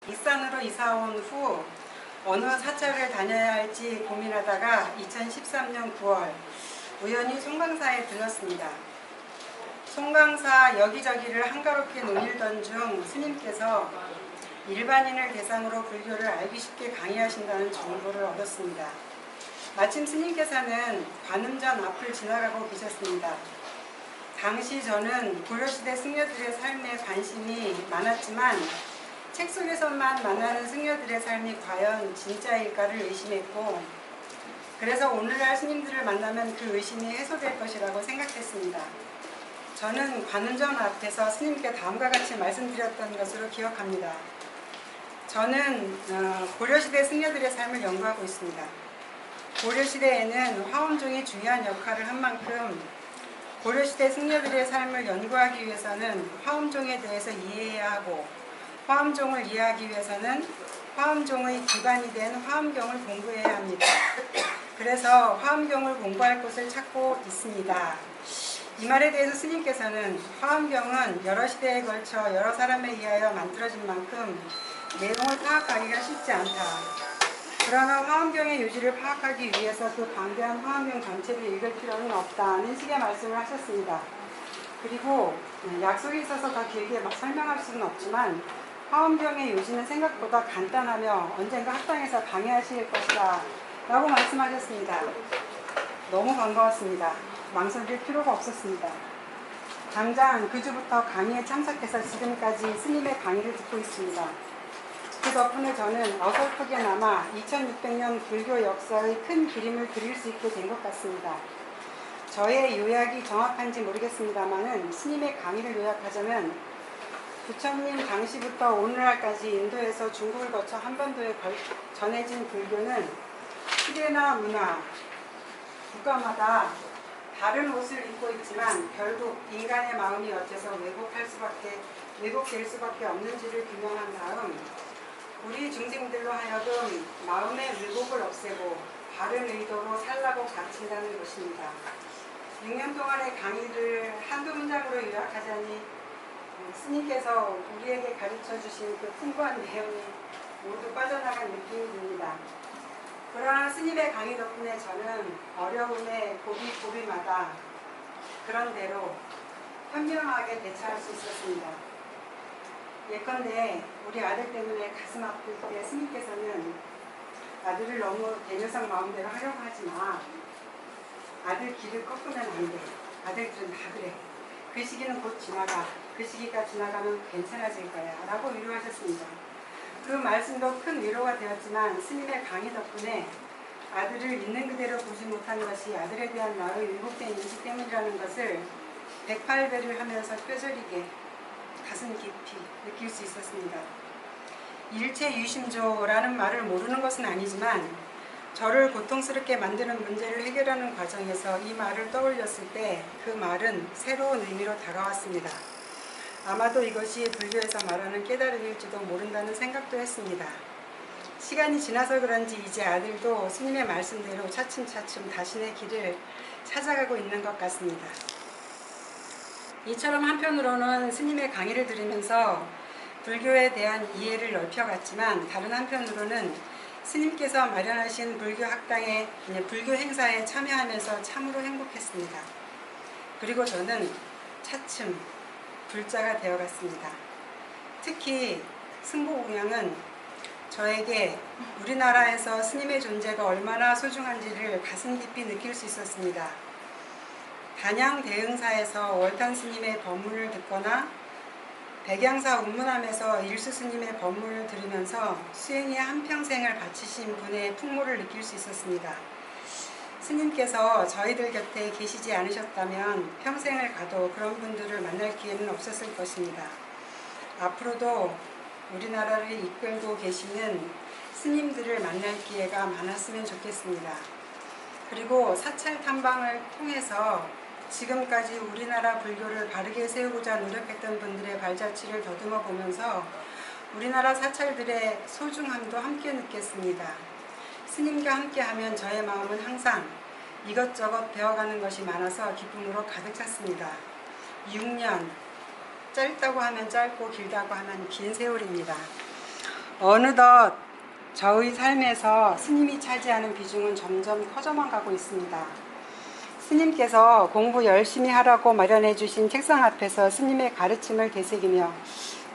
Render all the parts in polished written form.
익산으로 이사 온 후 어느 사찰을 다녀야 할지 고민하다가 2013년 9월 우연히 송강사에 들렀습니다. 송강사 여기저기를 한가롭게 논일던 중 스님께서 일반인을 대상으로 불교를 알기 쉽게 강의하신다는 정보를 얻었습니다. 마침 스님께서는 관음전 앞을 지나가고 계셨습니다. 당시 저는 고려시대 승려들의 삶에 관심이 많았지만 책 속에서만 만나는 승려들의 삶이 과연 진짜일까를 의심했고, 그래서 오늘날 스님들을 만나면 그 의심이 해소될 것이라고 생각했습니다. 저는 관음전 앞에서 스님께 다음과 같이 말씀드렸던 것으로 기억합니다. 저는 고려시대 승려들의 삶을 연구하고 있습니다. 고려시대에는 화엄종이 중요한 역할을 한 만큼 고려시대 승려들의 삶을 연구하기 위해서는 화엄종에 대해서 이해해야 하고, 화엄종을 이해하기 위해서는 화엄종의 기반이 된 화엄경을 공부해야 합니다. 그래서 화엄경을 공부할 곳을 찾고 있습니다. 이 말에 대해서 스님께서는 화엄경은 여러 시대에 걸쳐 여러 사람에 의하여 만들어진 만큼 내용을 파악하기가 쉽지 않다. 그러나 화엄경의 요지를 파악하기 위해서 그 방대한 화엄경 전체를 읽을 필요는 없다는 식의 말씀을 하셨습니다. 그리고 약속이 있어서 더 길게 설명할 수는 없지만 화엄경의 요지는 생각보다 간단하며 언젠가 학당에서 강의하실 것이다 라고 말씀하셨습니다. 너무 반가웠습니다. 망설일 필요가 없었습니다. 당장 그 주부터 강의에 참석해서 지금까지 스님의 강의를 듣고 있습니다. 그 덕분에 저는 어설프게나마 2600년 불교 역사의 큰 그림을 그릴 수 있게 된 것 같습니다. 저의 요약이 정확한지 모르겠습니다만 스님의 강의를 요약하자면 부처님 당시부터 오늘날까지 인도에서 중국을 거쳐 한반도에 전해진 불교는 시대나 문화, 국가마다 다른 옷을 입고 있지만 결국 인간의 마음이 어째서 왜곡될 수밖에 없는지를 규명한 다음 우리 중생들로 하여금 마음의 왜곡을 없애고 바른 의도로 살라고 가르친다는 것입니다. 6년 동안의 강의를 한두 문장으로 요약하자니 스님께서 우리에게 가르쳐 주신 그 풍부한 내용이 모두 빠져나간 느낌이 듭니다. 그러나 스님의 강의 덕분에 저는 어려움에 고비고비마다 그런대로 현명하게 대처할 수 있었습니다. 예컨대 우리 아들 때문에 가슴 아플 때 스님께서는 아들을 너무 대녀상 마음대로 하려고 하지 마. 아들 길을 꺾으면 안 돼. 아들들은 다 그래. 그 시기는 곧 지나가. 그 시기가 지나가면 괜찮아질 거야 라고 위로하셨습니다. 그 말씀도 큰 위로가 되었지만 스님의 강의 덕분에 아들을 있는 그대로 보지 못한 것이 아들에 대한 나의 왜곡된 인식 때문이라는 것을 108배를 하면서 뼈저리게 가슴 깊이 느낄 수 있었습니다. 일체유심조라는 말을 모르는 것은 아니지만 저를 고통스럽게 만드는 문제를 해결하는 과정에서 이 말을 떠올렸을 때 그 말은 새로운 의미로 다가왔습니다. 아마도 이것이 불교에서 말하는 깨달음일지도 모른다는 생각도 했습니다. 시간이 지나서 그런지 이제 아들도 스님의 말씀대로 차츰차츰 자신의 길을 찾아가고 있는 것 같습니다. 이처럼 한편으로는 스님의 강의를 들으면서 불교에 대한 이해를 넓혀갔지만 다른 한편으로는 스님께서 마련하신 불교 학당의 불교 행사에 참여하면서 참으로 행복했습니다. 그리고 저는 차츰 불자가 되어갔습니다. 특히 승보공양은 저에게 우리나라에서 스님의 존재가 얼마나 소중한지를 가슴 깊이 느낄 수 있었습니다. 단양 대흥사에서 월탄 스님의 법문을 듣거나 백양사 운문함에서 일수 스님의 법문을 들으면서 수행에 한평생을 바치신 분의 풍모를 느낄 수 있었습니다. 스님께서 저희들 곁에 계시지 않으셨다면 평생을 가도 그런 분들을 만날 기회는 없었을 것입니다. 앞으로도 우리나라를 이끌고 계시는 스님들을 만날 기회가 많았으면 좋겠습니다. 그리고 사찰 탐방을 통해서 지금까지 우리나라 불교를 바르게 세우고자 노력했던 분들의 발자취를 더듬어 보면서 우리나라 사찰들의 소중함도 함께 느꼈습니다. 스님과 함께하면 저의 마음은 항상 이것저것 배워가는 것이 많아서 기쁨으로 가득 찼습니다. 6년, 짧다고 하면 짧고 길다고 하면 긴 세월입니다. 어느덧 저의 삶에서 스님이 차지하는 비중은 점점 커져만 가고 있습니다. 스님께서 공부 열심히 하라고 마련해 주신 책상 앞에서 스님의 가르침을 되새기며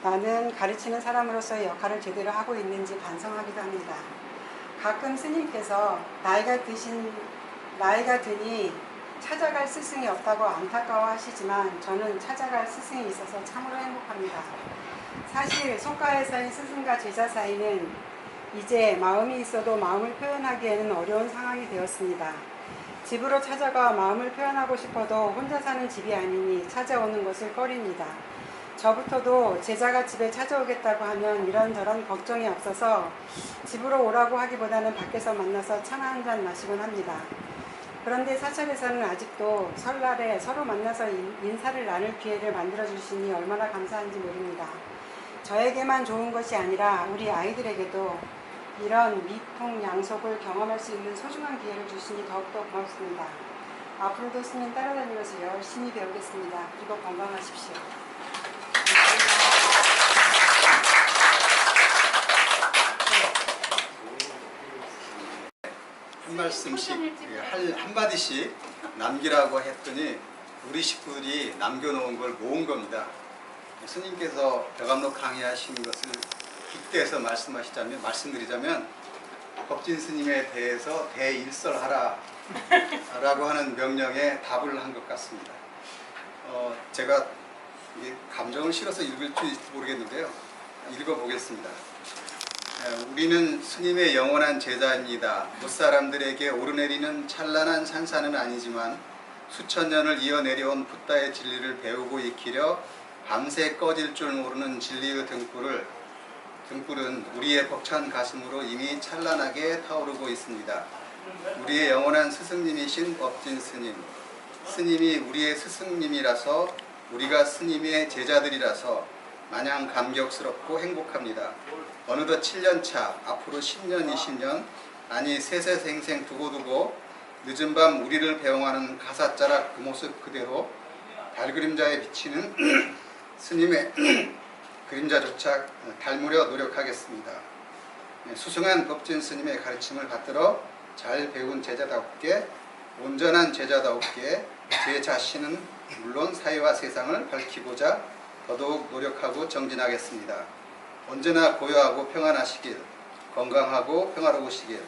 나는 가르치는 사람으로서의 역할을 제대로 하고 있는지 반성하기도 합니다. 가끔 스님께서 나이가 드니 찾아갈 스승이 없다고 안타까워하시지만 저는 찾아갈 스승이 있어서 참으로 행복합니다. 사실 속가에서의 스승과 제자 사이는 이제 마음이 있어도 마음을 표현하기에는 어려운 상황이 되었습니다. 집으로 찾아가 마음을 표현하고 싶어도 혼자 사는 집이 아니니 찾아오는 것을 꺼립니다. 저부터도 제자가 집에 찾아오겠다고 하면 이런저런 걱정이 앞서서 집으로 오라고 하기보다는 밖에서 만나서 차 한잔 마시곤 합니다. 그런데 사찰에서는 아직도 설날에 서로 만나서 인사를 나눌 기회를 만들어주시니 얼마나 감사한지 모릅니다. 저에게만 좋은 것이 아니라 우리 아이들에게도 이런 미풍양속을 경험할 수 있는 소중한 기회를 주시니 더욱더 고맙습니다. 앞으로도 스님 따라다니면서 열심히 배우겠습니다. 그리고 건강하십시오. 한 말씀씩 한마디씩 남기라고 했더니 우리 식구들이 남겨놓은 걸 모은 겁니다. 스님께서 벽암록 강의하신 것을 빗대서 말씀드리자면 법진 스님에 대해서 대일설하라 라고 하는 명령에 답을 한 것 같습니다. 제가 감정을 실어서 읽을지 모르겠는데요. 읽어보겠습니다. 우리는 스님의 영원한 제자입니다. 무사람들에게 오르내리는 찬란한 산사는 아니지만 수천 년을 이어내려온 붓다의 진리를 배우고 익히려 밤새 꺼질 줄 모르는 진리의 등불은 우리의 벅찬 가슴으로 이미 찬란하게 타오르고 있습니다. 우리의 영원한 스승님이신 법진 스님, 스님이 우리의 스승님이라서 우리가 스님의 제자들이라서 마냥 감격스럽고 행복합니다. 어느덧 7년차, 앞으로 10년, 20년, 아니 세세생생 두고두고 늦은 밤 우리를 배웅하는 가사자락 그 모습 그대로 달그림자에 비치는 스님의 그림자조차 닮으려 노력하겠습니다. 수승한 법진 스님의 가르침을 받들어 잘 배운 제자답게, 온전한 제자답게 제 자신은 물론 사회와 세상을 밝히고자 더더욱 노력하고 정진하겠습니다. 언제나 고요하고 평안하시길, 건강하고 평화로우시길,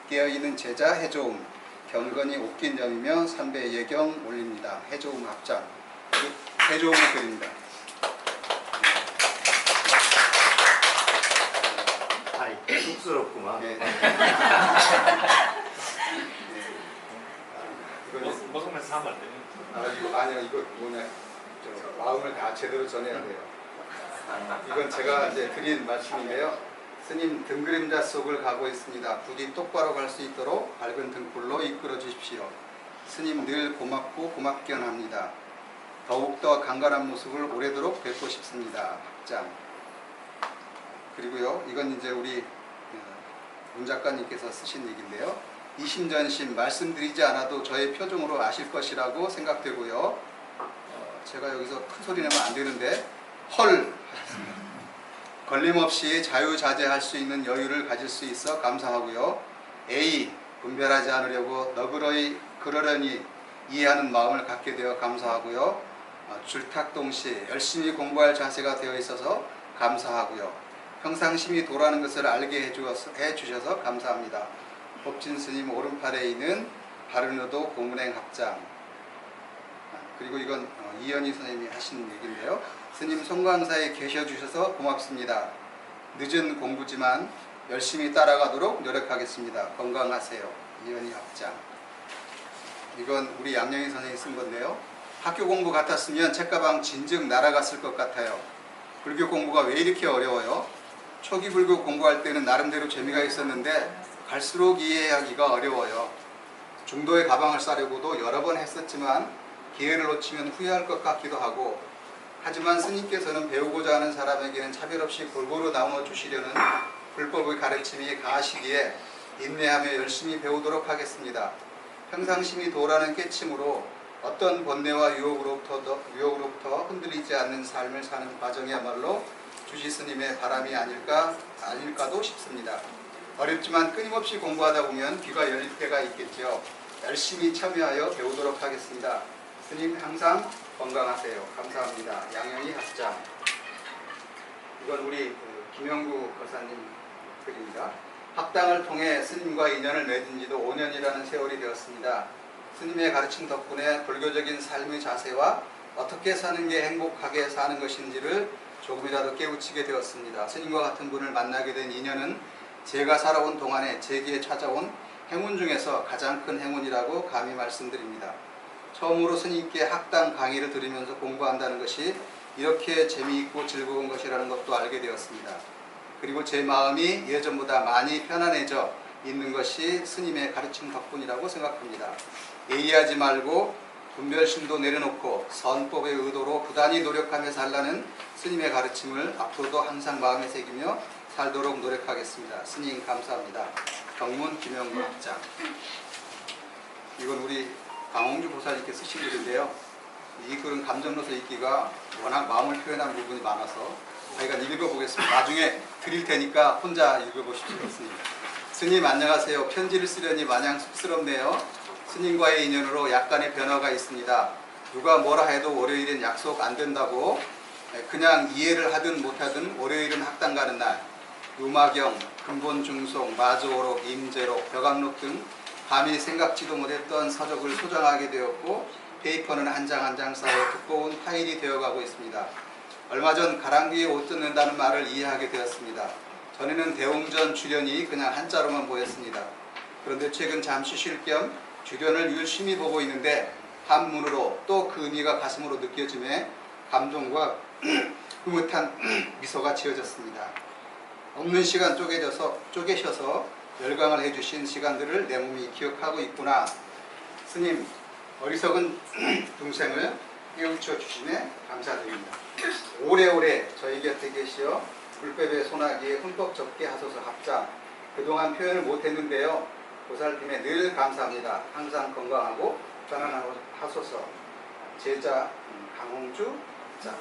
깨어있는 제자 해조음, 경건이 옷긴 점이며 삼배 예경 올립니다. 해조음 합장, 해조음을 드립니다. 아이, 쑥스럽구만. 네. 먹으면 사면 안 되는. 아니요, 이거 뭐냐, 마음을 다 제대로 전해야 돼요. 이건 제가 이제 드린 말씀인데요. 스님 등그림자 속을 가고 있습니다. 부디 똑바로 갈 수 있도록 밝은 등불로 이끌어 주십시오. 스님 늘 고맙고 고맙게 합니다. 더욱더 강건한 모습을 오래도록 뵙고 싶습니다. 짱. 그리고요, 이건 이제 우리 문 작가님께서 쓰신 얘기인데요. 이심전심 말씀드리지 않아도 저의 표정으로 아실 것이라고 생각되고요. 제가 여기서 큰 소리 내면 안 되는데 헐! 걸림없이 자유자재할 수 있는 여유를 가질 수 있어 감사하고요. A. 분별하지 않으려고 너그러이 그러려니 이해하는 마음을 갖게 되어 감사하고요. 줄탁동시 열심히 공부할 자세가 되어 있어서 감사하고요. 평상심이 도라는 것을 알게 해주셔서 감사합니다. 법진 스님 오른팔에 있는 바른의도 고문행 합장. 그리고 이건 이현희 선생님이 하신 얘기인데요. 스님 송광사에 계셔주셔서 고맙습니다. 늦은 공부지만 열심히 따라가도록 노력하겠습니다. 건강하세요. 이현희 합장. 이건 우리 양영희 선생님이 쓴 건데요. 학교 공부 같았으면 책가방 진즉 날아갔을 것 같아요. 불교 공부가 왜 이렇게 어려워요? 초기 불교 공부할 때는 나름대로 재미가 있었는데 갈수록 이해하기가 어려워요. 중도의 가방을 싸려고도 여러 번 했었지만 기회를 놓치면 후회할 것 같기도 하고, 하지만 스님께서는 배우고자 하는 사람에게는 차별 없이 골고루 나눠 주시려는 불법의 가르침이 강하시기에 인내하며 열심히 배우도록 하겠습니다. 평상심이 도라는 깨침으로 어떤 번뇌와 유혹으로부터 흔들리지 않는 삶을 사는 과정이야말로 주지 스님의 바람이 아닐까도 싶습니다. 어렵지만 끊임없이 공부하다 보면 귀가 열릴 때가 있겠죠. 열심히 참여하여 배우도록 하겠습니다. 스님 항상 건강하세요. 감사합니다. 양현희 학장. 이건 우리 김영구 거사님 글입니다. 학당을 통해 스님과 인연을 맺은 지도 5년이라는 세월이 되었습니다. 스님의 가르침 덕분에 불교적인 삶의 자세와 어떻게 사는 게 행복하게 사는 것인지를 조금이라도 깨우치게 되었습니다. 스님과 같은 분을 만나게 된 인연은 제가 살아온 동안에 제게 찾아온 행운 중에서 가장 큰 행운이라고 감히 말씀드립니다. 처음으로 스님께 학당 강의를 들으면서 공부한다는 것이 이렇게 재미있고 즐거운 것이라는 것도 알게 되었습니다. 그리고 제 마음이 예전보다 많이 편안해져 있는 것이 스님의 가르침 덕분이라고 생각합니다. 예의하지 말고 분별심도 내려놓고 선법의 의도로 부단히 노력하며 살라는 스님의 가르침을 앞으로도 항상 마음에 새기며 살도록 노력하겠습니다. 스님 감사합니다. 경문 김영구 학장. 이건 우리 강홍주 보살님께 쓰신 글인데요. 이 글은 감정로서 읽기가 워낙 마음을 표현한 부분이 많아서 저희가 읽어보겠습니다. 나중에 드릴 테니까 혼자 읽어보십시오. 스님 안녕하세요. 편지를 쓰려니 마냥 쑥스럽네요. 스님과의 인연으로 약간의 변화가 있습니다. 누가 뭐라 해도 월요일엔 약속 안 된다고 그냥 이해를 하든 못하든 월요일은 학당 가는 날 유마경, 근본중송, 마조오록, 임제록, 벽암록 등 감히 생각지도 못했던 서적을 소장하게 되었고 페이퍼는 한 장 한 장 쌓여 두꺼운 파일이 되어가고 있습니다. 얼마 전 가랑비에 옷 뜯는다는 말을 이해하게 되었습니다. 전에는 대웅전 주련이 그냥 한자로만 보였습니다. 그런데 최근 잠시 쉴 겸 주련을 유심히 보고 있는데 한문으로 또 그 의미가 가슴으로 느껴지며 감동과 흐뭇한 미소가 지어졌습니다. 없는 시간 쪼개셔서 열강을 해주신 시간들을 내 몸이 기억하고 있구나. 스님, 어리석은 동생을 깨우쳐 주시네 감사드립니다. 오래오래 저희 곁에 계시어 불법의 소나기에 흠뻑 젖게 하소서. 합장. 그동안 표현을 못했는데요. 보살핌에 늘 감사합니다. 항상 건강하고 편안하고 하소서. 제자 강홍주 합장.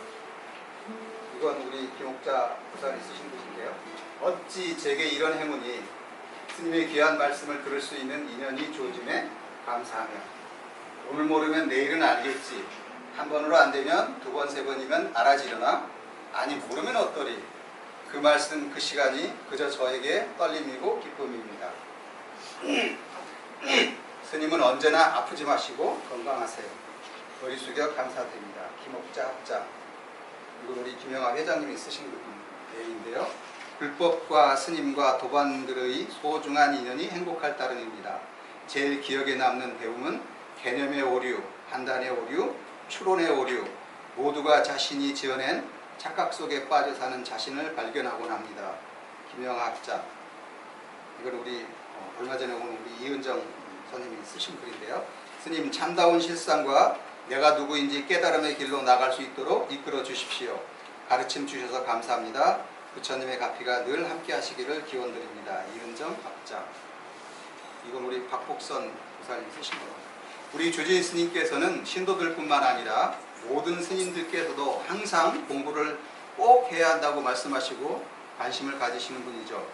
이건 우리 김옥자 보살이 쓰신 글인데요. 어찌 제게 이런 행운이 스님의 귀한 말씀을 들을 수 있는 인연이 주어짐에 감사하며 오늘 모르면 내일은 알겠지. 한 번으로 안 되면 두 번, 세 번이면 알아지려나? 아니 모르면 어떠리. 그 말씀 그 시간이 그저 저에게 떨림이고 기쁨입니다. 스님은 언제나 아프지 마시고 건강하세요. 머리 숙여 감사드립니다. 김옥자 합장. 이건 우리 김영하 회장님이 쓰신 글인데요. 불법과 스님과 도반들의 소중한 인연이 행복할 따름입니다. 제일 기억에 남는 배움은 개념의 오류, 판단의 오류, 추론의 오류, 모두가 자신이 지어낸 착각 속에 빠져 사는 자신을 발견하곤 합니다. 김영하 학장. 이건 우리 얼마 전에 온 우리 이은정 선생님이 쓰신 글인데요. 스님 참다운 실상과 내가 누구인지 깨달음의 길로 나갈 수 있도록 이끌어 주십시오. 가르침 주셔서 감사합니다. 부처님의 가피가 늘 함께 하시기를 기원드립니다. 이은정 학장. 이건 우리 박복선 보살님 쓰신 겁니다. 우리 주지 스님께서는 신도들뿐만 아니라 모든 스님들께서도 항상 공부를 꼭 해야 한다고 말씀하시고 관심을 가지시는 분이죠.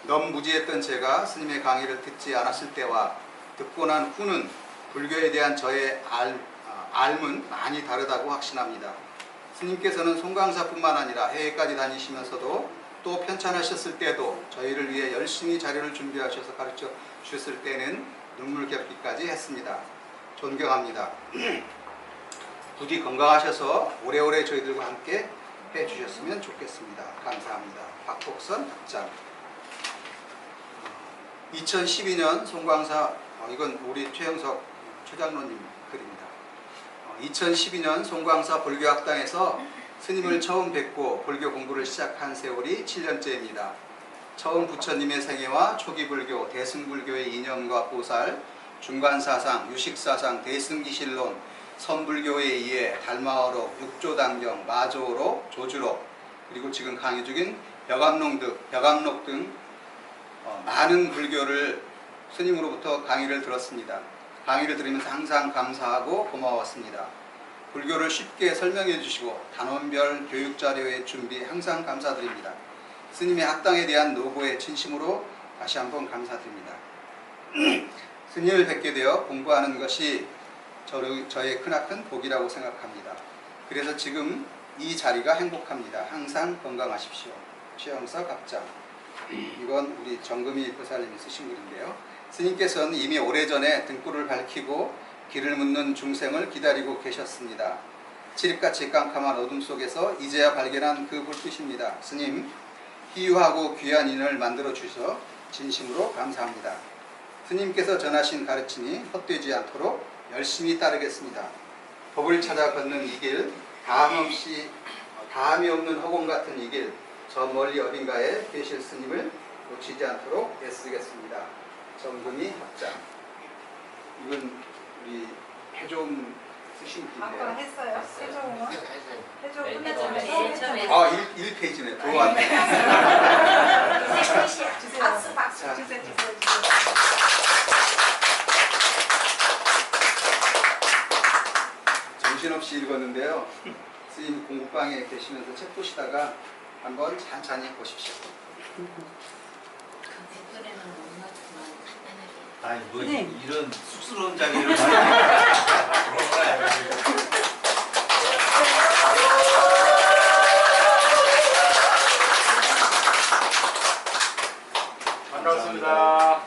너무 무지했던 제가 스님의 강의를 듣지 않았을 때와 듣고 난 후는 불교에 대한 저의 알은 많이 다르다고 확신합니다. 스님께서는 송강사뿐만 아니라 해외까지 다니시면서도 또 편찮으셨을 때도 저희를 위해 열심히 자료를 준비하셔서 가르쳐 주셨을 때는 눈물겹기까지 했습니다. 존경합니다. 부디 건강하셔서 오래오래 저희들과 함께 해주셨으면 좋겠습니다. 감사합니다. 박복선 학장. 2012년 송광사, 이건 우리 최영석 최장로님 글입니다. 2012년 송광사 불교학당에서 스님을 처음 뵙고 불교 공부를 시작한 세월이 7년째입니다. 처음 부처님의 생애와 초기 불교, 대승불교의 이념과 보살, 중간사상, 유식사상, 대승기실론, 선불교에 의해 달마어록, 육조당경, 마조어록, 조주록, 그리고 지금 강의 중인 벽암록 등 많은 불교를 스님으로부터 강의를 들었습니다. 강의를 들으면서 항상 감사하고 고마웠습니다. 불교를 쉽게 설명해 주시고 단원별 교육 자료의 준비 항상 감사드립니다. 스님의 학당에 대한 노고에 진심으로 다시 한번 감사드립니다. 스님을 뵙게 되어 공부하는 것이 저의 크나큰 복이라고 생각합니다. 그래서 지금 이 자리가 행복합니다. 항상 건강하십시오. 최영서 갑장. 이건 우리 정금이 보살님이 쓰신 글인데요. 스님께서는 이미 오래전에 등불을 밝히고 길을 묻는 중생을 기다리고 계셨습니다. 칠흑같이 깜깜한 어둠 속에서 이제야 발견한 그 불빛입니다. 스님, 희유하고 귀한 인을 만들어 주셔서 진심으로 감사합니다. 스님께서 전하신 가르침이 헛되지 않도록 열심히 따르겠습니다. 법을 찾아 걷는 이 길, 다함이 없는 허공 같은 이 길, 저 멀리 어딘가에 계실 스님을 놓치지 않도록 애쓰겠습니다. 정금이 합장. 이건 우리 해좀 쓰신 아까 분인데요. 했어요. 해줘. 해줘 끝났잖아요. 1페이지네. 더 왔네. 주세요. 박수. 주세요. 정신없이 읽었는데요. 스님 공부방에 계시면서 책 보시다가 한번 찬찬히 보십시오. 아니 뭐 네. 이런 쑥스러운 자기를 많이 반갑습니다.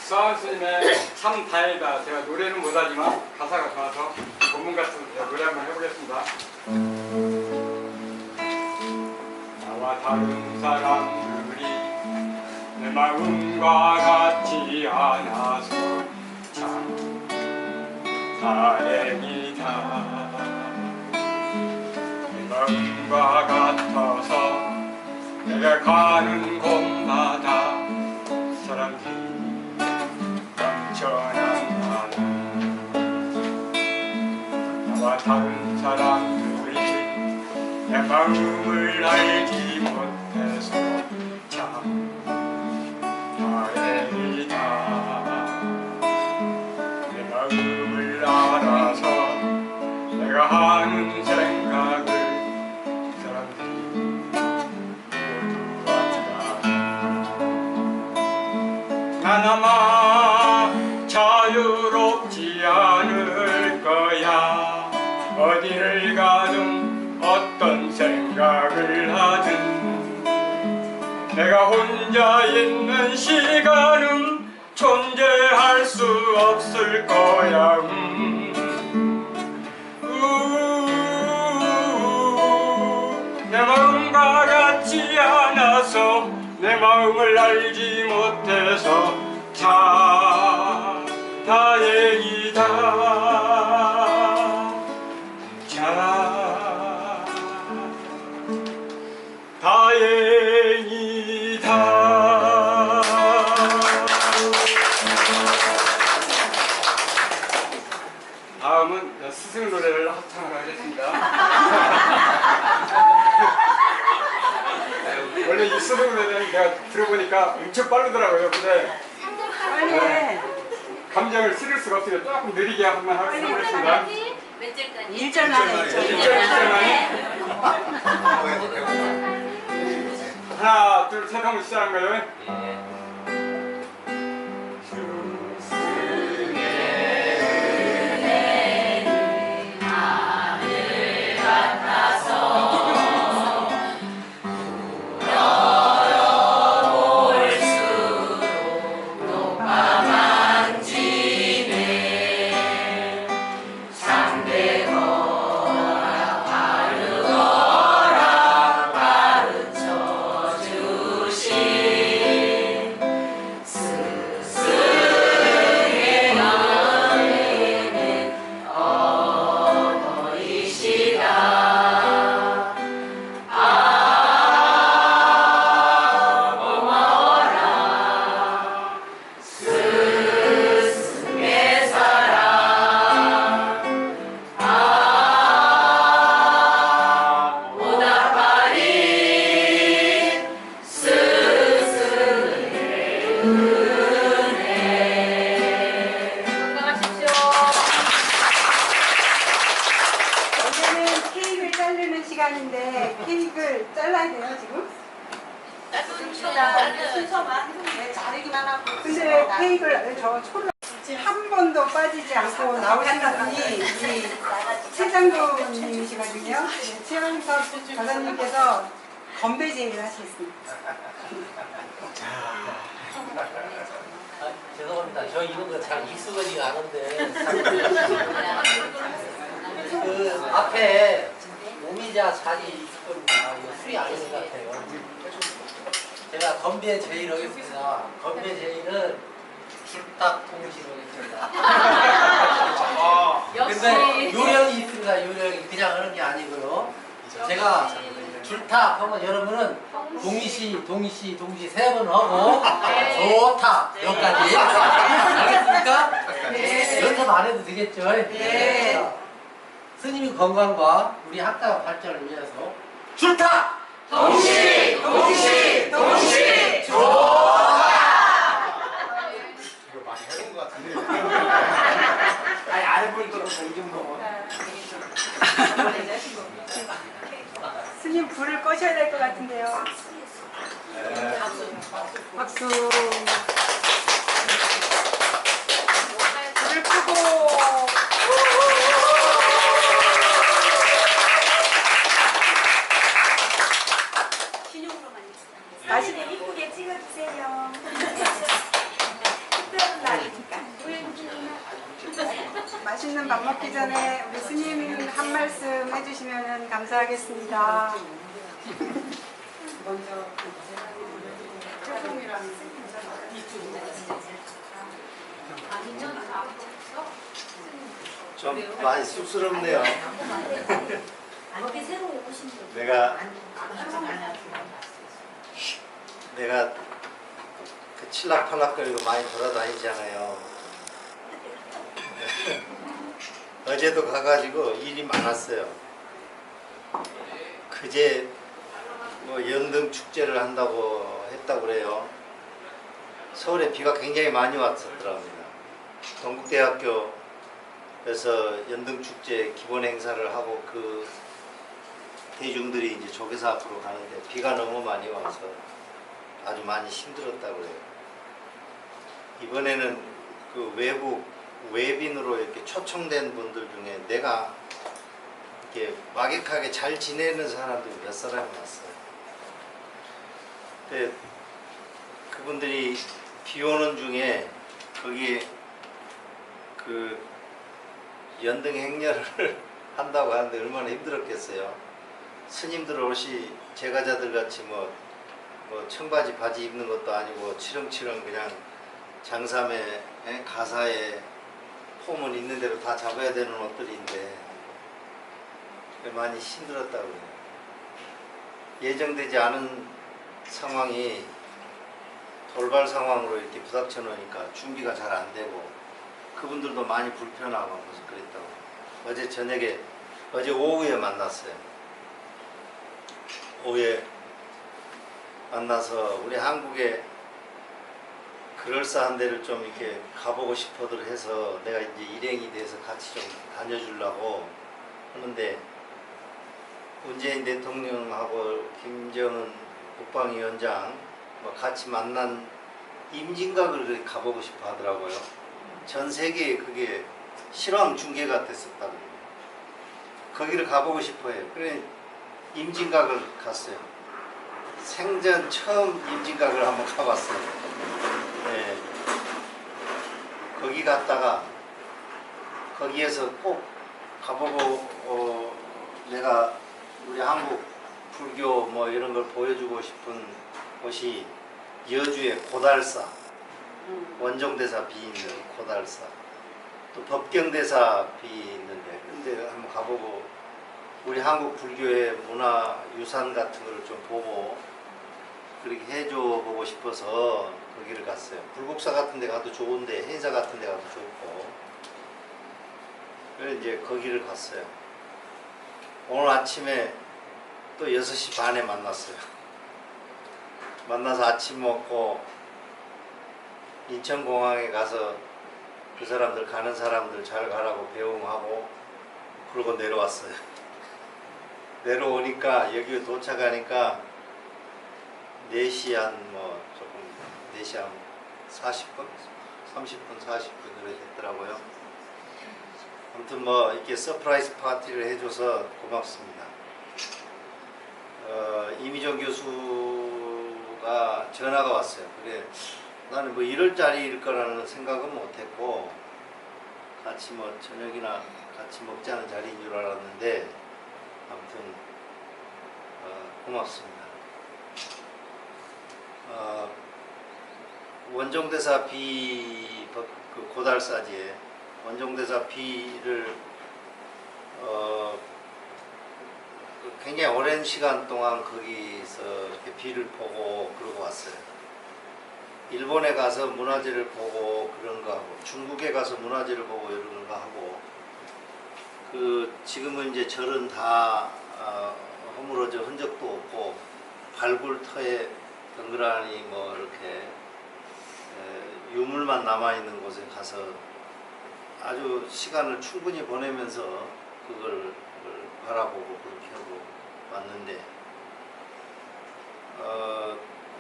수아원 스님의 참 다행이다. 제가 노래는 못하지만 가사가 좋아서 본문 같은 노래 한번 해보겠습니다. 나와 다른 사람들이 내 마음과 같지 않아서 참 다행이다. 내 마음과 같아서 내가 가는 곳마다 사람들이 넘쳐난 나는 나와 다른 사람들이 내 마음을 알지 못해서 참 다행이다. 내 마음을 알아서 내가 하는 생각을 난 아마 자유롭지 않을 거야. 어디를 가든 어떤 생각을 하든 내가 혼자 있는 시간은 존재할 수 없을 거야. 내 마음과 같지 않아서 내 마음을 알지 못해서 참 다행이다. 참 다행이다. 다음은 스승 노래를 합창을 하겠습니다. 원래 이 스승 노래는 내가 들어보니까 엄청 빠르더라고요. 근데 빨리 해. 감정을 실을 수가 없어요. 조금 느리게 한번 하겠습니다. 몇 절까지? 1절만 해. 1절 하나, 둘, 셋 하면 시작한 거예요. 이제는 케이크를 자르는 시간인데 케이크를 잘라야 돼요 지금? 순서만 자르기만 하고. 근데 케이크를 저 초를 한 번도 빠지지 않고 나오신 분이 이 최장도님이시거든요. 최영섭 과장님께서 건배 제의를 하시겠습니다. 죄송합니다. 저 이런 거 잘 익숙하지가 않은데 그 앞에 오미자 잔이 있을 겁니다. 이거 술이 아닌 것 같아요. 제가 건배 제의를 하겠습니다. 건배 제의는 줄딱 통시로 하겠습니다. 근데 요령이 있습니다. 요령이 그냥 하는 게 아니고요. 제가 줄탁 하면 여러분은 동시 세 번 하고 좋다 여기까지 알겠습니까? 연습 안 해도 되겠죠? 자, 스님의 건강과 우리 학교 발전을 위해서 줄탁 동시 좋다. 이거 많이 해본 것 같은데. 아니 안 해보니까 이 정도. 스님 불을 꺼셔야 될 것 같은데요. 박수. 불을 끄고. 맛있게 이쁘게 찍어주세요. 특별한 날이니까. 맛있는 밥 먹기 전에 우리 스님 한 말씀 해주시면 감사하겠습니다. 먼저 태풍이랑 좀 많이 쑥스럽네요. 이렇게 새로 오신 분. 내가 그 칠락팔락거리고 많이 돌아다니잖아요. 어제도 가가지고 일이 많았어요. 그제 뭐 연등 축제를 한다고 했다고 그래요. 서울에 비가 굉장히 많이 왔었더랍니다. 동국대학교에서 연등 축제 기본 행사를 하고 그 대중들이 이제 조계사 앞으로 가는데 비가 너무 많이 와서 아주 많이 힘들었다고 그래요. 이번에는 그 외국 외빈으로 이렇게 초청된 분들 중에 내가 이렇게 막역하게 잘 지내는 사람들이 몇 사람이 왔어요. 근데 그분들이 비 오는 중에 거기에 그 연등 행렬을 한다고 하는데 얼마나 힘들었겠어요. 스님들 옷이 제가자들 같이 뭐 청바지 바지 입는 것도 아니고 치렁치렁 그냥 장삼에 가사에 폼은 있는 대로 다 잡아야 되는 옷들인데 많이 힘들었다고 해요. 예정되지 않은 상황이 돌발 상황으로 이렇게 부닥쳐 놓으니까 준비가 잘 안 되고 그분들도 많이 불편하고 그래서 그랬다고. 어제 저녁에 어제 오후에 만났어요. 오후에 만나서 우리 한국에 그럴싸한 데를 좀 이렇게 가보고 싶어들 해서 내가 이제 일행이 돼서 같이 좀 다녀주려고 하는데 문재인 대통령하고 김정은 국방위원장 뭐 같이 만난 임진각을 가보고 싶어 하더라고요. 전 세계에 그게 실황 중계가 됐었다고. 거기를 가보고 싶어 해요. 그래 임진각을 갔어요. 생전 처음 임진각을 한번 가봤어요. 네. 거기 갔다가 거기에서 꼭 가보고 내가 우리 한국 불교 뭐 이런 걸 보여주고 싶은 곳이 여주의 고달사, 원종대사 비 있는 고달사, 또 법경대사 비 있는데 근데 한번 가보고 우리 한국 불교의 문화유산 같은 거를 좀 보고 그렇게 해줘 보고 싶어서 거기를 갔어요. 불국사 같은 데 가도 좋은데 행사 같은 데 가도 좋고 그래서 이제 거기를 갔어요. 오늘 아침에 또 6시 반에 만났어요. 만나서 아침 먹고 인천공항에 가서 그 사람들 가는 사람들 잘 가라고 배웅하고 그러고 내려왔어요. 내려오니까 여기 도착하니까 4시 한 뭐 조금 4시 한 40분? 30분 40분 이렇게 됐더라고요. 아무튼 뭐 이렇게 서프라이즈 파티를 해줘서 고맙습니다. 이미정 교수가 전화가 왔어요. 그래 나는 뭐 이럴 자리일 거라는 생각은 못했고 같이 뭐 저녁이나 같이 먹자는 자리인 줄 알았는데 아무튼 고맙습니다. 원종대사 비 그 고달사지에 원종대사 비를 굉장히 오랜 시간 동안 거기서 이렇게 비를 보고 그러고 왔어요. 일본에 가서 문화재를 보고 그런 거 하고 중국에 가서 문화재를 보고 이런 거 하고 그 지금은 이제 절은 다 허물어져 흔적도 없고 발굴터에 덩그러니 뭐 이렇게 유물만 남아 있는 곳에 가서 아주 시간을 충분히 보내면서 그걸 바라보고 그렇게 하고 왔는데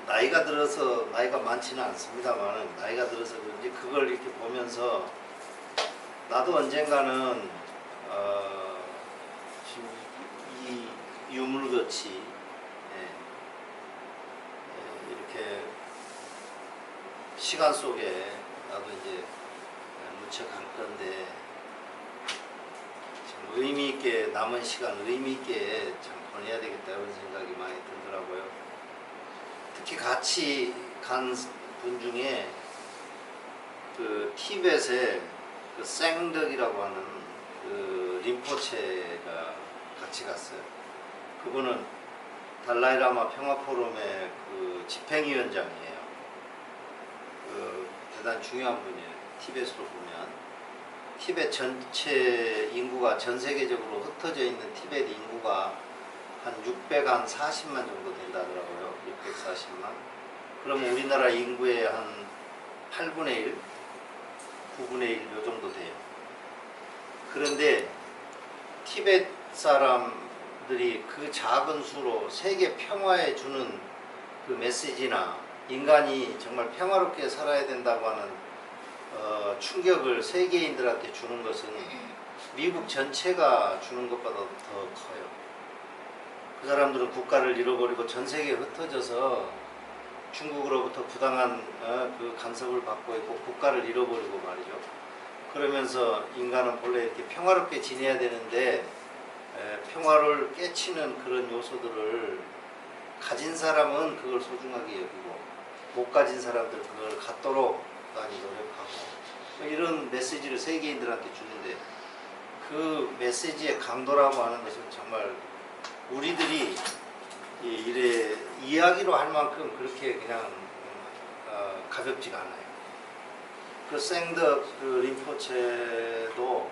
나이가 들어서 나이가 많지는 않습니다만 나이가 들어서 그런지 그걸 이렇게 보면서 나도 언젠가는 지금 이 유물같이 이렇게 시간 속에 나도 이제 묻혀갈 건데 참 의미 있게 남은 시간 의미 있게 참 보내야 되겠다 이런 생각이 많이 들더라고요. 특히 같이 간 분 중에 그 티벳의 그 생덕이라고 하는 그 림포체가 같이 갔어요. 그분은 달라이라마 평화포럼의 그 집행위원장이에요. 그 대단히 중요한 분이에요. 티벳으로 보면 티벳 전체 인구가 전 세계적으로 흩어져 있는 티벳 인구가 한 640만 정도 된다더라고요. 640만. 그러면 우리나라 인구의 한 8분의 1, 9분의 1 요 정도 돼요. 그런데 티벳 사람들이 그 작은 수로 세계 평화에 주는 그 메시지나 인간이 정말 평화롭게 살아야 된다고 하는 충격을 세계인들한테 주는 것은 미국 전체가 주는 것보다 더 커요. 그 사람들은 국가를 잃어버리고 전 세계에 흩어져서 중국으로부터 부당한 그 간섭을 받고 있고 국가를 잃어버리고 말이죠. 그러면서 인간은 본래 이렇게 평화롭게 지내야 되는데 평화를 깨치는 그런 요소들을 가진 사람은 그걸 소중하게 여기고 못 가진 사람들 그걸 갖도록 많이 노력하고 이런 메시지를 세계인들한테 주는데 그 메시지의 강도라고 하는 것은 정말 우리들이 이래 이야기로 할 만큼 그렇게 그냥 가볍지가 않아요. 그 생덕 그 림포체도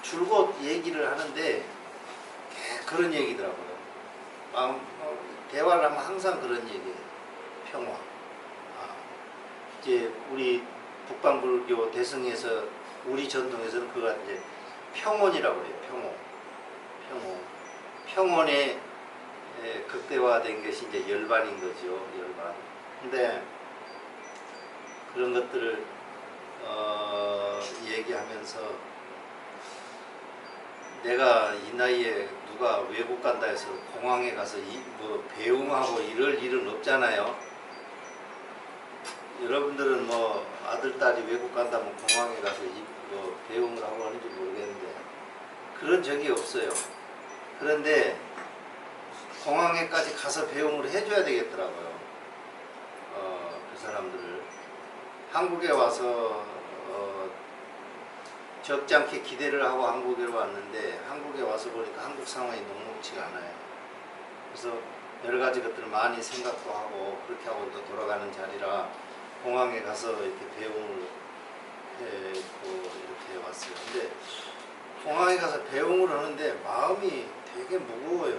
줄곧 얘기를 하는데 그런 얘기더라고요. 대화를 하면 항상 그런 얘기예요. 평화. 이제 우리 북방불교 대승에서 우리 전통에서는 그가 이제 평온이라고 해요. 평온. 평온의 극대화된 것이 이제 열반인 거죠. 열반. 근데 그런 것들을 얘기하면서 내가 이 나이에 누가 외국 간다 해서 공항에 가서 뭐 배웅하고 이럴 일은 없잖아요. 여러분들은 뭐 아들, 딸이 외국 간다면 공항에 가서 뭐 배웅을 하고 하는지 모르겠는데 그런 적이 없어요. 그런데 공항에까지 가서 배웅을 해줘야 되겠더라고요. 그 사람들을 한국에 와서 적지 않게 기대를 하고 한국에 왔는데 한국에 와서 보니까 한국 상황이 녹록지가 않아요. 그래서 여러 가지 것들을 많이 생각도 하고 그렇게 하고 또 돌아가는 자리라 공항에 가서 이렇게 배웅을 했고 이렇게 왔어요. 근데 공항에 가서 배웅을 하는데 마음이 되게 무거워요.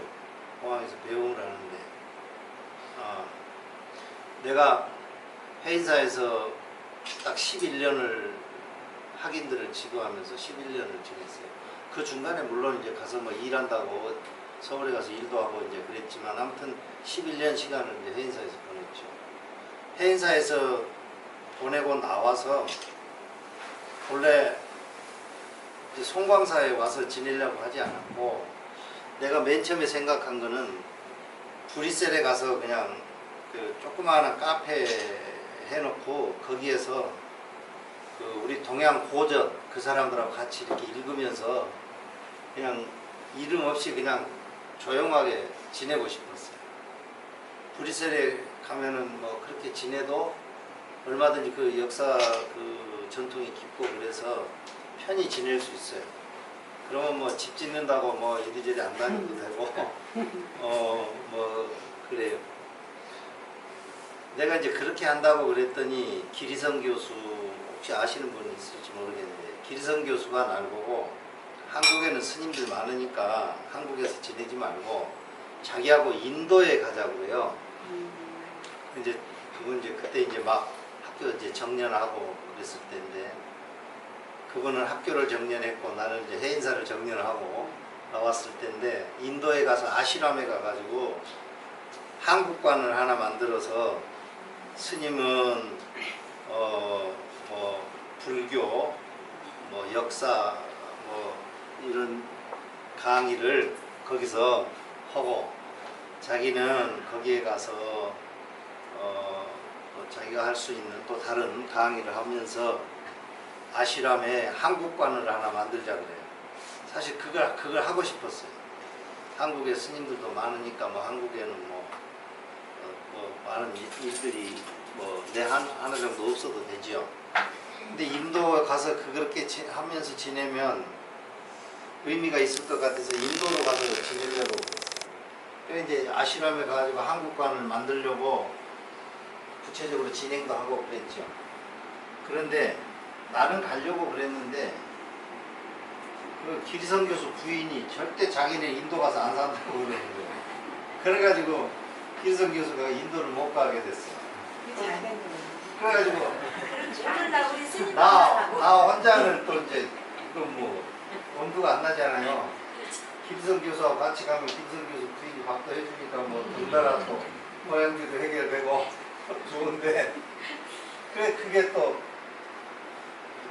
공항에서 배웅을 하는데 내가 회의사에서 딱 11년을 학인들을 지도하면서 11년을 지냈어요. 그 중간에 물론 이제 가서 뭐 일한다고 서울에 가서 일도 하고 이제 그랬지만 아무튼 11년 시간을 이제 해인사에서 보냈죠. 해인사에서 보내고 나와서 원래 이제 송광사에 와서 지내려고 하지 않았고, 내가 맨 처음에 생각한 거는 브뤼셀에 가서 그냥 그 조그마한 카페 해놓고 거기에서 그 우리 동양 고전 그 사람들하고 같이 이렇게 읽으면서 그냥 이름 없이 그냥 조용하게 지내고 싶었어요. 브뤼셀에 가면은 뭐 그렇게 지내도 얼마든지 그 역사 그 전통이 깊고 그래서 편히 지낼 수 있어요. 그러면 뭐 집 짓는다고 뭐 이리저리 안 다녀도 되고 뭐 그래요. 내가 이제 그렇게 한다고 그랬더니 기리성 교수, 혹시 아시는 분 있을지 모르겠는데, 기리성 교수가 날 보고 한국에는 스님들 많으니까 한국에서 지내지 말고 자기하고 인도에 가자고 해요. 이제 그분 이제 그때 이제 막 학교 이제 정년하고 그랬을 때인데, 그분은 학교를 정년했고 나는 이제 해인사를 정년하고 나왔을 때인데, 인도에 가서 아시람에 가가지고 한국관을 하나 만들어서 스님은 뭐 불교, 뭐 역사, 뭐 이런 강의를 거기서 하고, 자기는 거기에 가서 또 자기가 할 수 있는 또 다른 강의를 하면서 아시람에 한국관을 하나 만들자 그래요. 사실 그걸 하고 싶었어요. 한국에 스님들도 많으니까 뭐 한국에는 뭐 많은 일들이 뭐 내 하나 정도 없어도 되지요. 근데 인도 가서 그렇게 하면서 지내면 의미가 있을 것 같아서 인도로 가서 지내려고 그랬어요. 이제 아시람에 가가지고 한국관을 만들려고 구체적으로 진행도 하고 그랬죠. 그런데 나는 가려고 그랬는데 그 기리성 교수 부인이 절대 자기네 인도 가서 안 산다고 그러는 거예요. 그래가지고 기리성 교수가 인도를 못 가게 됐어. 그래가지고 그러려고 우리 스님 나 혼자는 또 이제 뭐 엄두가 안 나잖아요. 기리성 교수하고 같이 가면 기리성 교수 부인이 밥도 해주니까 뭐 덩달아 또 모양새도 해결되고 좋은데, 그래 그게 또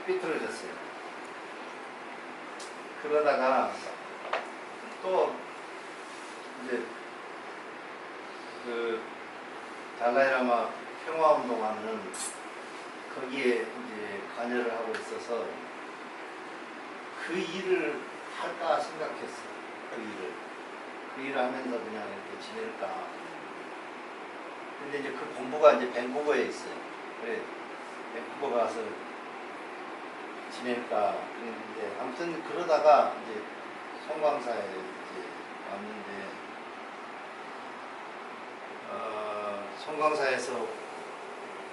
삐뚤어졌어요. 그러다가 또 이제 그 달라이라마 평화운동하는 거기에 이제 관여를 하고 있어서 그 일을 할까 생각했어요. 그 일을 하면서 그냥 이렇게 지낼까. 근데 이제 그 본부가 이제 밴쿠버에 있어요. 그래 밴쿠버 가서 지낼까 그랬는데, 아무튼 그러다가 이제 송광사에 이제 왔는데, 송광사에서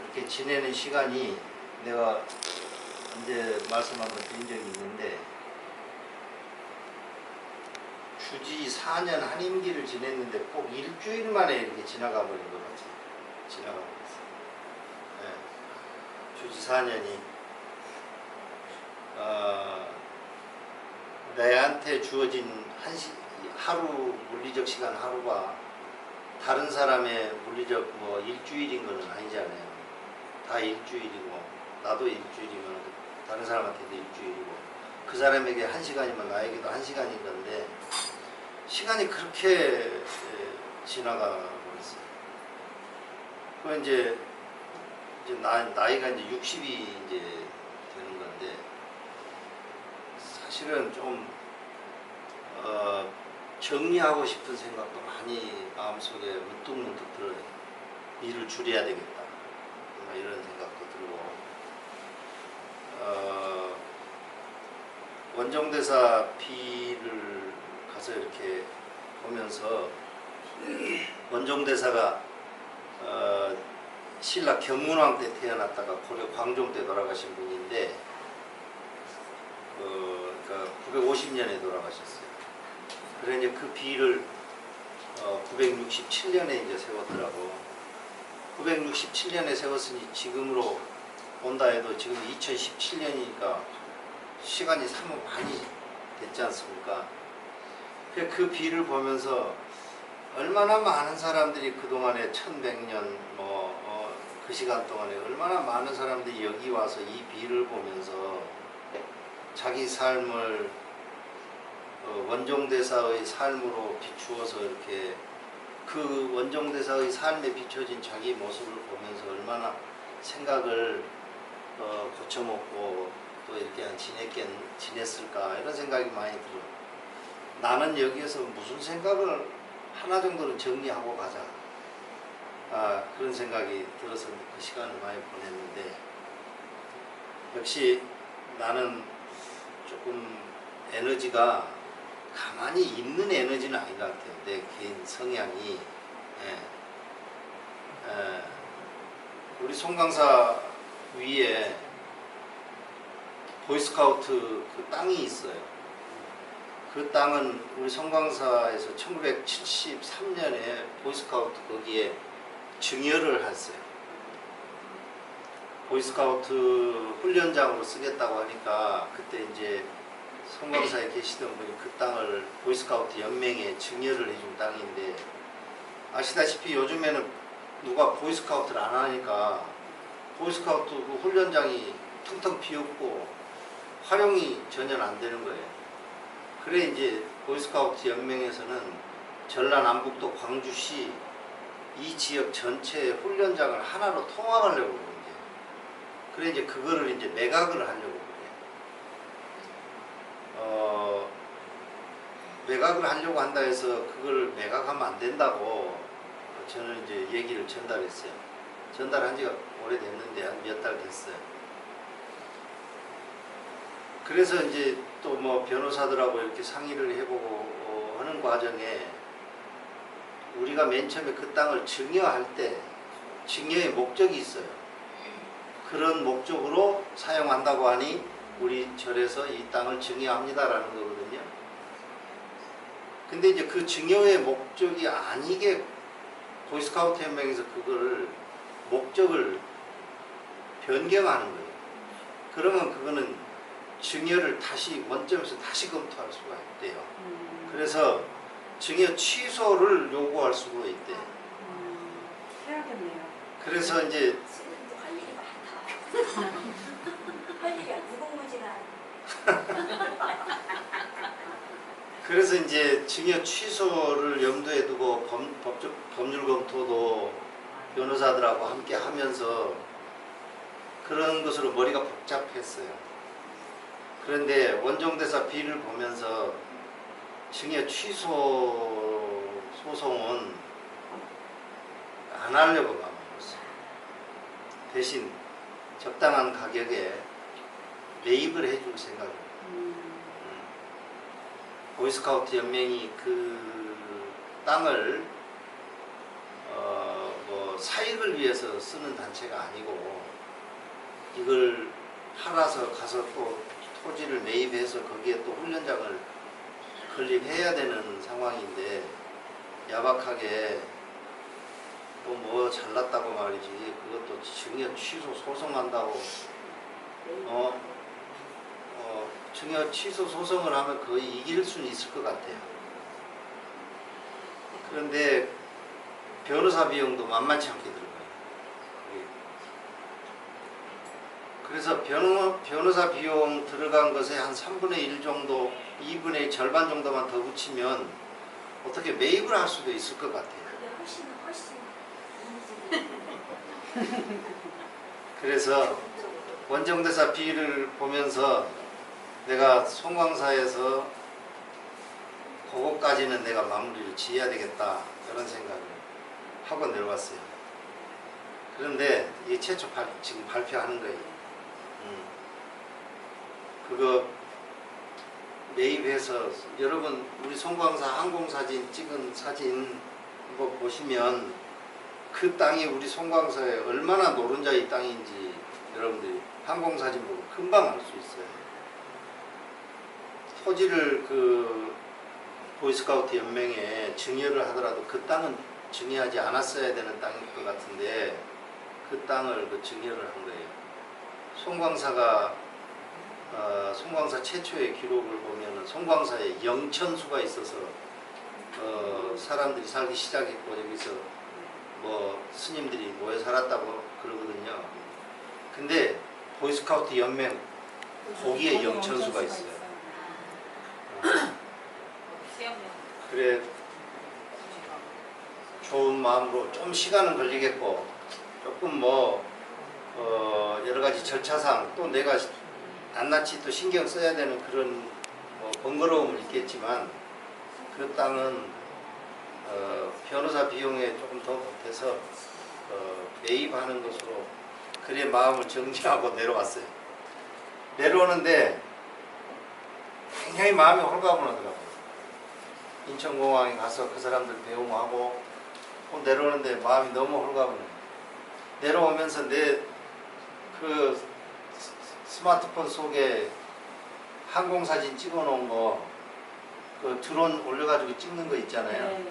이렇게 지내는 시간이 내가 이제 말씀 한번 드린 적이 있는데, 주지 4년 한 임기를 지냈는데 꼭 일주일 만에 이렇게 지나가 버린 것 같아요. 지나가 버렸어요. 네. 주지 4년이 내한테 주어진 하루 물리적 시간 하루가 다른 사람의 물리적 뭐 일주일인 건 아니잖아요. 다 일주일이고, 나도 일주일이면 다른 사람한테도 일주일이고, 그 사람에게 1시간이면 나에게도 1시간인 건데 시간이 그렇게 지나가 버렸어요. 그 이제 나이가 이제 60이 이제 되는 건데, 사실은 좀 정리하고 싶은 생각도 많이 마음속에 문득문득 들어요. 일을 줄여야 되겠다, 이런 생각도 들고, 원정대사 비를 가서 이렇게 보면서, 원정대사가 신라 경문왕 때 태어났다가 고려 광종 때 돌아가신 분인데, 그러니까 950년에 돌아가셨어요. 그래 이제 그 비를 967년에 이제 세웠더라고. 967년에 세웠으니 지금으로 본다 해도 지금 2017년이니까 시간이 참 많이 됐지 않습니까? 그 비를 보면서 얼마나 많은 사람들이 그동안에 1100년 그 시간 동안에 얼마나 많은 사람들이 여기 와서 이 비를 보면서 자기 삶을 원종대사의 삶으로 비추어서 이렇게 그 원종대사의 삶에 비춰진 자기 모습을 보면서 얼마나 생각을 고쳐먹고 또 이렇게 지냈을까 이런 생각이 많이 들어요. 나는 여기에서 무슨 생각을 하나 정도는 정리하고 가자. 그런 생각이 들어서 그 시간을 많이 보냈는데 역시 나는 조금 에너지가 가만히 있는 에너지는 아닌 것 같아요. 내 개인 성향이. 우리 송강사 위에 보이스카우트 그 땅이 있어요. 그 땅은 우리 송강사에서 1973년에 보이스카우트 거기에 증여를 했어요. 보이스카우트 훈련장으로 쓰겠다고 하니까 그때 이제 송강사에 계시던 분이 그 땅을 보이스카우트 연맹에 증여를 해준 땅인데 아시다시피 요즘에는 누가 보이스카우트를 안 하니까 보이스카우트 그 훈련장이 텅텅 비었고 활용이 전혀 안 되는 거예요. 그래 이제 보이스카우트 연맹에서는 전라남북도 광주시 이 지역 전체 훈련장을 하나로 통합하려고 그러는 거예요. 그래 이제 그거를 이제 매각을 하려고 그래요. 매각을 하려고 한다 해서 그걸 매각하면 안 된다고 저는 이제 얘기를 전달했어요. 전달한 지가 오래됐는데 한 몇 달 됐어요. 그래서 이제 또 뭐 변호사들하고 이렇게 상의를 해보고 하는 과정에 우리가 맨 처음에 그 땅을 증여할 때 증여의 목적이 있어요. 그런 목적으로 사용한다고 하니 우리 절에서 이 땅을 증여합니다라는 거거든요. 근데 이제 그 증여의 목적이 아니게 보이스카우트 연맹에서 그거를 목적을 변경하는 거예요. 그러면 그거는 증여를 다시 원점에서 다시 검토할 수가 있대요. 그래서 증여 취소를 요구할 수가 있대요. 해야겠네요. 그래서 이제 지금도 할 일이 많다. 할 일이 무궁무진한. 그래서 이제 증여 취소를 염두에 두고 법률 검토도 변호사들하고 함께 하면서 그런 것으로 머리가 복잡했어요. 그런데 원종대사 비를 보면서 증여 취소 소송은 안 하려고 마음먹었어요. 대신 적당한 가격에 매입을 해줄 생각이에요. 보이스카우트 연맹이 그 땅을 뭐 사익을 위해서 쓰는 단체가 아니고 이걸 팔아서 가서 또 토지를 매입해서 거기에 또 훈련장을 건립해야 되는 상황인데 야박하게 또 뭐 잘났다고 말이지 그것도 증여 취소 소송한다고 증여 취소 소송을 하면 거의 이길 수는 있을 것 같아요. 그런데 변호사 비용도 만만치 않게 들어가요. 그래서 변호사 비용 들어간 것에 한 3분의 1 정도, 2분의 절반 정도만 더 붙이면 어떻게 매입을 할 수도 있을 것 같아요. 그게 훨씬 그래서 원정대사 비를 보면서 내가 송광사에서 그거까지는 내가 마무리를 지어야 되겠다 이런 생각을 하고 내려왔어요. 그런데 이게 최초 지금 발표하는 거예요. 그거 매입해서 여러분 우리 송광사 항공사진 찍은 사진 이거 보시면 그 땅이 우리 송광사에 얼마나 노른자의 땅인지 여러분들이 항공사진 보고 금방 알 수 있어요. 토지를 그 보이스카우트 연맹에 증여를 하더라도 그 땅은 증여하지 않았어야 되는 땅일 것 같은데 그 땅을 그 증여를 한 거예요. 송광사가 송광사 최초의 기록을 보면은 송광사에 영천수가 있어서 사람들이 살기 시작했고 여기서 뭐 스님들이 모여 살았다고 그러거든요. 근데 보이스카우트 연맹 거기에 영천수가 있어요. 그래 좋은 마음으로 좀 시간은 걸리겠고 조금 뭐 여러 가지 절차상 또 내가 낱낱이 또 신경 써야 되는 그런 뭐 번거로움은 있겠지만 그 땅은 변호사 비용에 조금 더 보태서 매입하는 것으로 그래 마음을 정리하고 내려왔어요. 내려오는데 굉장히 마음이 홀가분하더라고요. 인천공항에 가서 그 사람들 배웅하고 내려오는데 마음이 너무 홀가분해요. 내려오면서 내 그 스마트폰 속에 항공사진 찍어놓은 거 그 드론 올려가지고 찍는 거 있잖아요.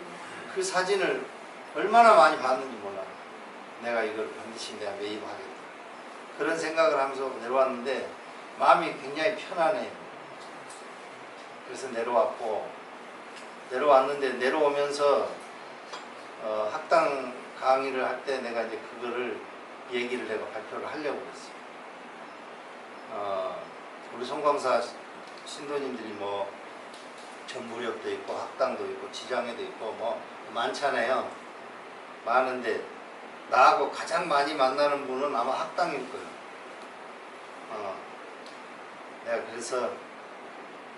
그 사진을 얼마나 많이 봤는지 몰라요. 내가 이걸 반드시 내가 매입하겠다. 그런 생각을 하면서 내려왔는데 마음이 굉장히 편안해요. 그래서 내려왔는데 내려오면서 학당 강의를 할 때 내가 이제 그거를 얘기를 내가 발표를 하려고 그랬어요. 우리 송광사 신도님들이 뭐 전부력도 있고 학당도 있고 지장에도 있고 뭐 많잖아요. 많은데 나하고 가장 많이 만나는 분은 아마 학당일 거예요. 내가 그래서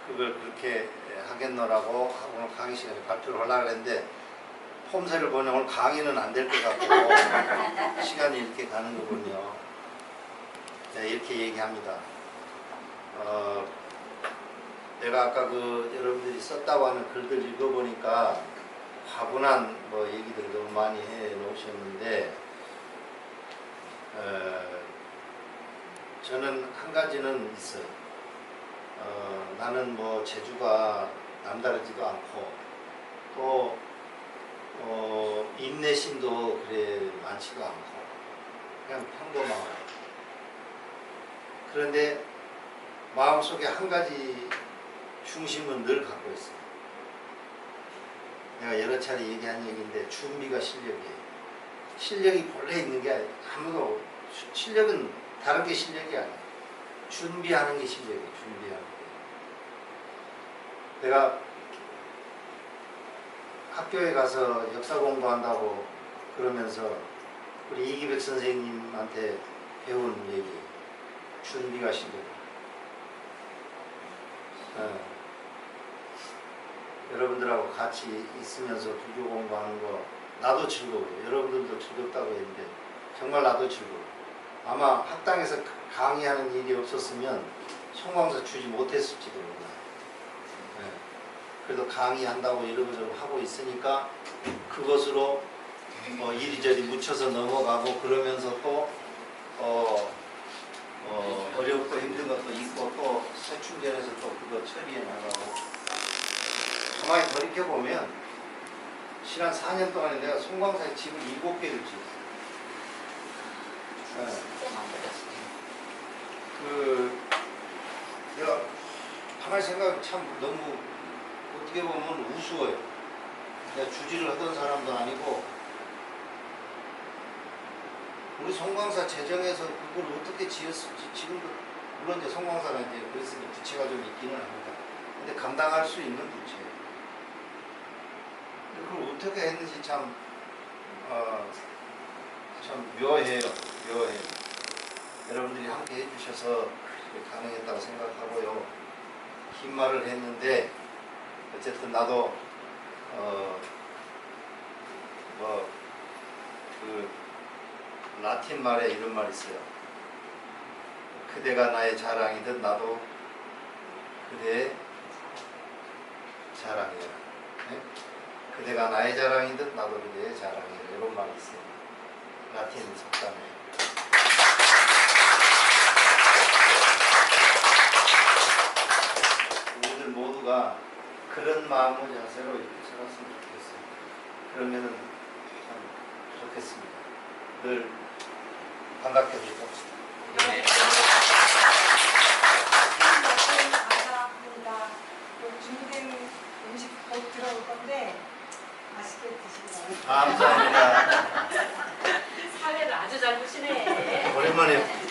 그걸 그렇게 하겠노라고 오늘 강의 시간에 발표를 하려고 했는데 폼새를 보니 오늘 강의는 안 될 것 같고 시간이 이렇게 가는 거군요. 네, 이렇게 얘기합니다. 내가 아까 그 여러분들이 썼다고 하는 글들 읽어보니까 화분한 뭐 얘기들 너무 많이 해 놓으셨는데 저는 한 가지는 있어요. 나는 뭐 재주가 남다르지도 않고 또 인내심도 그래 많지도 않고 그냥 평범하고 그런데 마음속에 한 가지 중심은 늘 갖고 있어요. 내가 여러 차례 얘기한 얘기인데 준비가 실력이에요. 실력이 본래 있는 게 아무도 실력은 다른 게 실력이 아니에요. 준비하는 게 실력이에요. 준비하는 게. 내가 학교에 가서 역사 공부한다고 그러면서 우리 이기백 선생님한테 배운 얘기 준비가 실력이에요. 여러분들하고 같이 있으면서 불교 공부하는 거 나도 즐거워요. 여러분들도 즐겁다고 했는데 정말 나도 즐거워요. 아마 학당에서 강의하는 일이 없었으면 송광사 주지 못했을지도 몰라요. 그래도 강의한다고 이러고저러고 하고 있으니까 그것으로 이리저리 묻혀서 넘어가고 그러면서 또 어렵고 힘든 것도 있고 또 새충전해서 또 그거 처리해 나가고 가만히 돌이켜보면 지난 4년 동안에 내가 송광사에 집을 7개를 지었어요. 내가 가만히 생각하면 참 너무 어떻게 보면 우스워요. 내가 주지를 하던 사람도 아니고 우리 송광사 재정에서 그걸 어떻게 지었을지 지금도 물론 이제 송광사가 이제 그래서 부채가 좀 있기는 합니다. 근데 감당할 수 있는 부채예요. 그걸 어떻게 했는지 참 묘해요. 여러분들이 함께 해주셔서 가능했다고 생각하고요. 긴 말을 했는데 어쨌든 나도 라틴 말에 이런 말이 있어요. 그대가 나의 자랑이듯 나도 그대의 자랑이라. 네? 그대가 나의 자랑이듯 나도 그대의 자랑이라. 이런 말이 있어요. 라틴 속담에. 우리들 모두가 그런 마음을 자세로 이렇게 살았으면 좋겠어요. 그러면은 참 좋겠습니다. 늘 반갑게 봅시다. 감사합니다. 사회를 아주 잘 보시네. 오랜만에